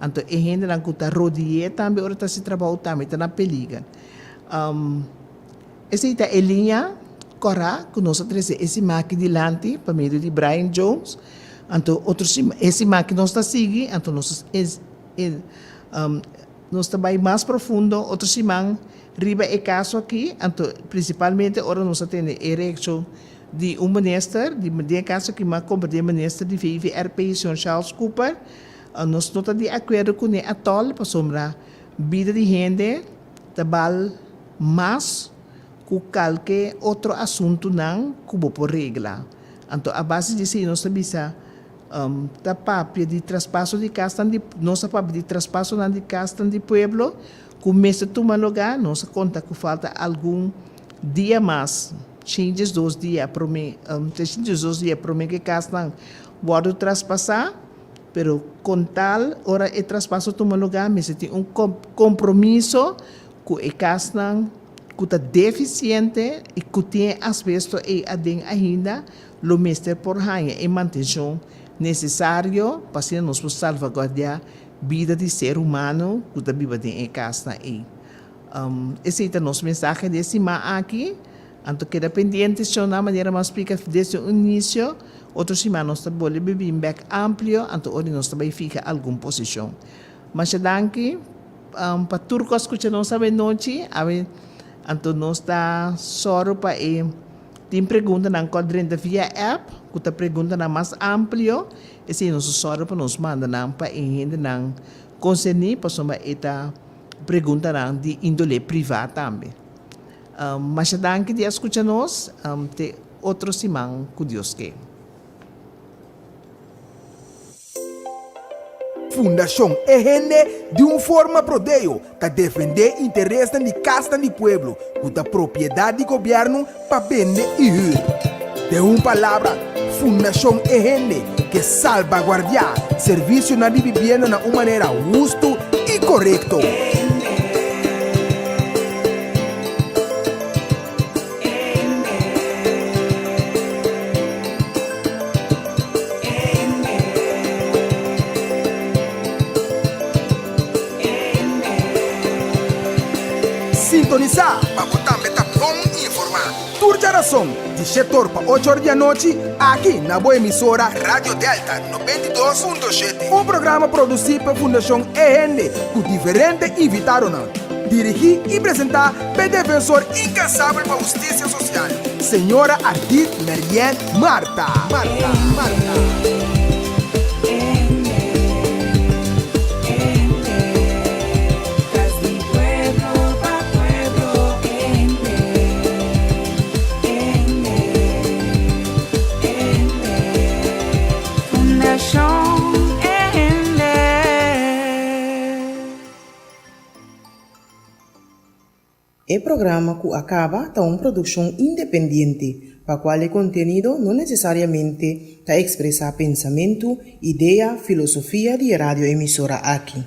S3: Então, a gente não está rodeada também, ora tá se trabalho também está na perigo. Essa é a linha correta que nós trazemos esse máquina diante, para meio de Brian Jones. Então, esse máquina nós está seguindo, então nós está mais profundo, outro simão, riba é caso aqui, então, principalmente, agora nós temos a eleição de ministro, de caso que mais como de ministro de VVRP, Sr. Charles Cooper, nós não estamos de acordo com ele atol, para sombra, vida de gente, tabal mais que qualquer outro assunto não cubo por regla. Então, a base disso, nós sabemos da papia de traspasso de casa, nossa papia de traspasso de casa de pueblo, começa a tomar lugar, nós conta que falta algum dia mais, changes 2 dias, para mim que casa pode traspassar, pero com tal, hora o traspasso toma lugar, mas tem compromisso com a casa que está deficiente e que tem asbesto e ainda lo mestre por raia e manutenção necessário para nós salvaguardar a vida de ser humano que está vivo em casa. Esse é o nosso mensagem desse aqui. Então, queda pendente de uma maneira mais explica desde o início. Outra semana nós estamos bem back amplo, então hoje nós também fica alguma posição. Mas danke para turco escutar nós a noite, então nós está só para tem pergunta na quadrante via app, que está pergunta na mais amplo, e se nós só para nos manda para a gente não concernir, para somar esta pergunta de índole privada também. Mas danke de escutar nós, te outro simão que Deus quer.
S2: Fundação EGN de forma prodeio para defender interesses de casa do pueblo, com a propriedade do governo para vender e de palavra, Fundação EGN que salvaguarda serviço na vivienda de uma maneira justa e correta. Sintonizar para botar meta bom informar. Tour geração de setor para 8 horas da noite aqui na boa emissora Rádio Delta 92.7. Programa produzido pela Fundação EGN com diferentes invitados. Dirigir e apresentar pelo defensor incansável para a justiça social, senhora Ardit Marian Marta.
S5: El programa que acaba está una producción independiente, para cual el contenido no necesariamente está expresa pensamiento, idea, filosofía de radioemisora aquí.